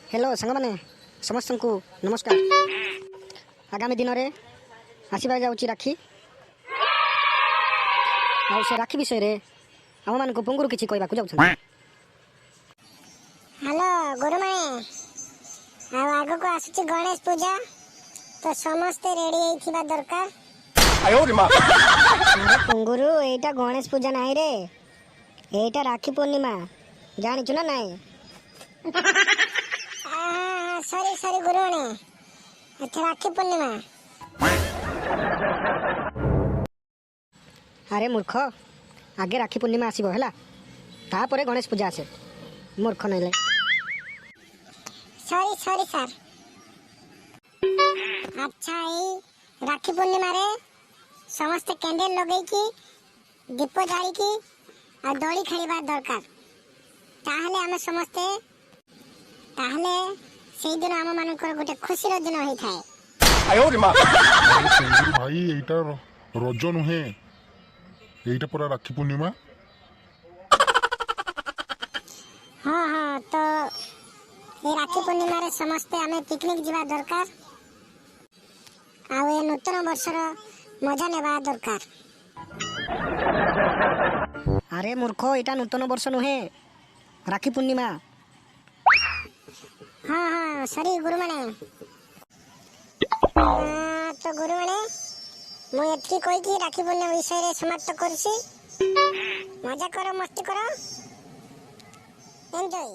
Hello सांग मैंने समस्त को नमस्कार। आगामी दिन में आसवा जाऊँगी राखी आ से राखी विषय रे आम मान पंगुरु किसी कहवाक जाऊँ। हेलो गुरुमणि आग को आसुची गणेश पूजा तो समस्ते रेडी होइथिबा दरकार। पंगुरु एटा गणेश पूजा नहीं रे, एटा राखी पूर्णिमा जानिछु ना नहीं। सॉरी सॉरी गुरुमणि अच्छा राखी पूर्णिमा। अरे मूर्ख आगे राखी पूर्णिमा आसीबो हैला तापरे गणेश पूजा आसे मूर्ख नैले। Sorry sorry sir. अच्छा ई राखी पूर्णिमा रे समस्त कैंडल लगई की दीप जाली की और दोली खेलिबा दरकार। ताहले आमे समस्ते ताहले सेई दिन आम मानकर गोटे खुशी दिन होई थाए। भाई एटा रज नुहे एटा पूरा राखी पूर्णिमा। हाँ हाँ तो ये राखी पूर्णिमा रे समस्ते आमे पिकनिक जीवा दरकार आ ये नूतन वर्षर मजा नेबा दरकार। अरे मूर्ख एटा नूतन वर्ष नुहे राखी पूर्णिमा। हाँ हाँ सॉरी गुरुमणि। तो गुरुमणि मु एथि कोई की राखी पूर्णिमा विषय रे समाप्त करछि। मजा करो मस्ती करो एंजॉय।